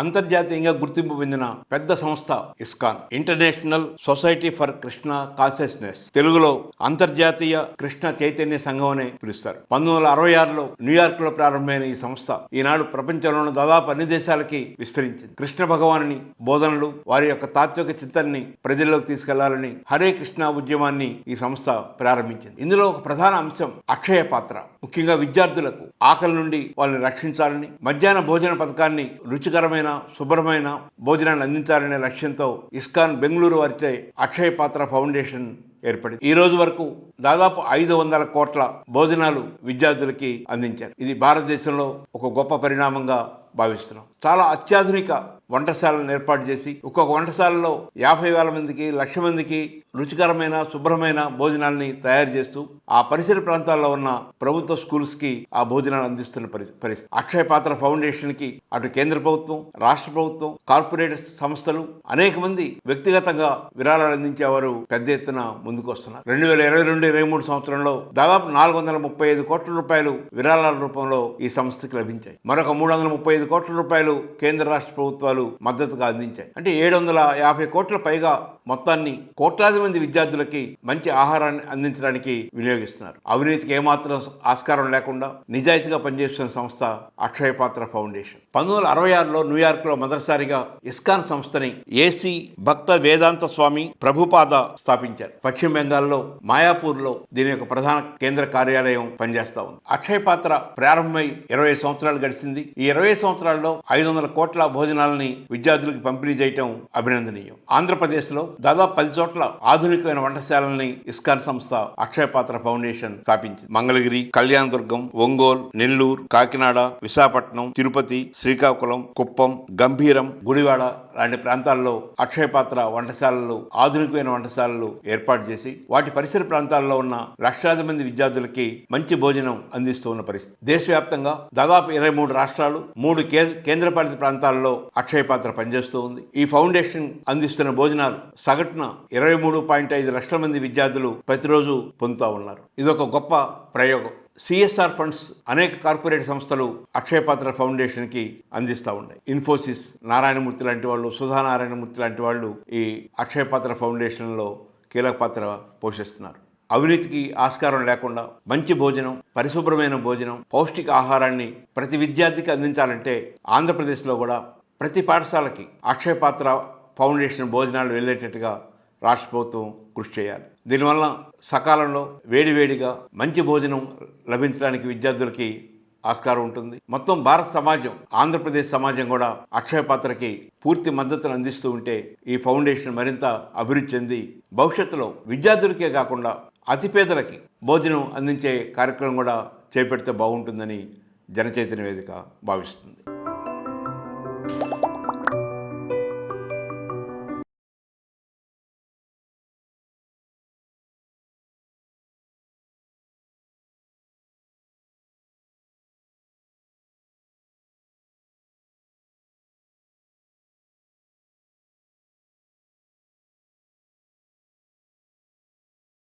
అంతర్జాతీయంగా గుర్తింపు పొందిన పెద్ద సంస్థ ISKCON, international society for Krishna consciousness, తెలుగులో అంతర్జాతీయ కృష్ణ చైతన్య సంఘం అని పిలుస్తారు. 1966లో న్యూయార్క్ లో ప్రారంభమైన ఈ సంస్థ ఈనాడు ప్రపంచంలోని దాదాపు అన్ని దేశాలకి విస్తరించింది. కృష్ణ భగవానుని బోధనలు, వారి యొక్క తాత్విక చింతనని ప్రజల్లోకి తీసుకెళ్లాలని హరే కృష్ణ ఉద్యమాన్ని ఈ సంస్థ ప్రారంభించింది. ఇందులో ఒక ప్రధాన అంశం అక్షయ పాత్ర. ముఖ్యంగా విద్యార్థులకు ఆకలి నుండి వాళ్ళని రక్షించాలని, మధ్యాహ్న భోజన పథకాన్ని రుచికరమైన శుభ్రమైన భోజనాన్ని అందించాలనే లక్ష్యంతో ఇస్కాన్ బెంగళూరు వారిచే అక్షయ పాత్ర ఫౌండేషన్ ఏర్పడింది. ఈ రోజు వరకు దాదాపు 500 కోట్ల భోజనాలు విద్యార్థులకి అందించారు. ఇది భారతదేశంలో ఒక గొప్ప పరిణామంగా భావిస్తున్నాం. చాలా అత్యాధునిక వంటశాలను ఏర్పాటు చేసి ఒక్కొక్క వంటశాలలో 50,000 మందికి 1,00,000 మందికి రుచికరమైన శుభ్రమైన భోజనాల్ని తయారు చేస్తూ ఆ పరిసర ప్రాంతాల్లో ఉన్న ప్రభుత్వ స్కూల్స్కి ఆ భోజనాలు అందిస్తున్న పరిస్థితి. అక్షయ పాత్ర ఫౌండేషన్కి అటు కేంద్ర ప్రభుత్వం, రాష్ట్ర ప్రభుత్వం, కార్పొరేట్ సంస్థలు, అనేక మంది వ్యక్తిగతంగా విరాళాలు అందించేవారు పెద్ద ఎత్తున ముందుకు వస్తున్నారు. 2022-23 సంవత్సరంలో దాదాపు 435 కోట్ల రూపాయలు విరాళాల రూపంలో ఈ సంస్థకి లభించాయి. మరొక 335 కోట్ల రూపాయలు కేంద్ర రాష్ట్ర ప్రభుత్వాలు మద్దతుగా అందించాయి. అంటే 750 కోట్ల పైగా మొత్తాన్ని కోట్లాది మంది విద్యార్థులకి మంచి ఆహారాన్ని అందించడానికి వినియోగిస్తున్నారు. అవినీతికి ఏమాత్రం ఆస్కారం లేకుండా నిజాయితీగా పనిచేస్తున్న సంస్థ అక్షయ పాత్ర ఫౌండేషన్. 1966లో న్యూయార్క్ లో మొదటిసారిగా ఇస్కాన్ సంస్థని ఏసీ భక్త వేదాంత స్వామి ప్రభుపాద స్థాపించారు. పశ్చిమ బెంగాల్లో మాయాపూర్లో దీని యొక్క ప్రధాన కేంద్ర కార్యాలయం పనిచేస్తా ఉంది. అక్షయ పాత్ర ప్రారంభమై 20 సంవత్సరాలు గడిచింది. ఈ 20 సంవత్సరాల్లో 500 కోట్ల భోజనాలని విద్యార్థులకు పంపిణీ చేయటం అభినందనీయం. ఆంధ్రప్రదేశ్లో దాదాపు 10 చోట్ల ఆధునికమైన వంటశాలని ఇస్కాన్ సంస్థ అక్షయ పాత్ర ఫౌండేషన్ స్థాపించింది. మంగళగిరి, కళ్యాణదుర్గం, ఒంగోలు, నెల్లూరు, కాకినాడ, విశాఖపట్నం, తిరుపతి, శ్రీకాకుళం, కుప్పం, గంభీరం, గుడివాడ లాంటి ప్రాంతాల్లో అక్షయ పాత్ర వంటశాలలు, ఆధునికమైన వంటశాలలు ఏర్పాటు చేసి వాటి పరిసర ప్రాంతాల్లో ఉన్న లక్షలాది మంది విద్యార్థులకి మంచి భోజనం అందిస్తూ ఉన్న పరిస్థితి. దేశవ్యాప్తంగా దాదాపు 23 రాష్ట్రాలు, 3 కేంద్రపాలిత ప్రాంతాల్లో అక్షయ పాత్ర పనిచేస్తూ ఉంది. ఈ ఫౌండేషన్ అందిస్తున్న భోజనాలు సగటున 23.5 లక్షల మంది విద్యార్థులు ప్రతిరోజు పొందుతూ ఉన్నారు. ఇదొక గొప్ప ప్రయోగం. సిఎస్ఆర్ ఫండ్స్ అనేక కార్పొరేట్ సంస్థలు అక్షయ పాత్ర ఫౌండేషన్కి అందిస్తూ ఉన్నాయి. ఇన్ఫోసిస్, నారాయణమూర్తి లాంటి వాళ్ళు, సుధా నారాయణమూర్తి లాంటి వాళ్ళు ఈ అక్షయ పాత్ర ఫౌండేషన్లో కీలక పాత్ర పోషిస్తున్నారు. అవినీతికి ఆస్కారం లేకుండా మంచి భోజనం, పరిశుభ్రమైన భోజనం, పౌష్టిక ఆహారాన్ని ప్రతి విద్యార్థికి అందించాలంటే ఆంధ్రప్రదేశ్లో కూడా ప్రతి పాఠశాలకి అక్షయ పాత్ర ఫౌండేషన్ భోజనాలు వెళ్ళేటట్టుగా రాష్ట్ర ప్రభుత్వం కృషి చేయాలి. దీనివల్ల సకాలంలో వేడివేడిగా మంచి భోజనం లభించడానికి విద్యార్థులకి ఆస్కారం ఉంటుంది. మొత్తం భారత సమాజం, ఆంధ్రప్రదేశ్ సమాజం కూడా అక్షయ పాత్రకి పూర్తి మద్దతును అందిస్తూ ఉంటే ఈ ఫౌండేషన్ మరింత అభివృద్ధి చెంది భవిష్యత్తులో విద్యార్థులకే కాకుండా అతిపేదలకి భోజనం అందించే కార్యక్రమం కూడా చేపడితే బాగుంటుందని జనచైతన్య వేదిక భావిస్తుంది.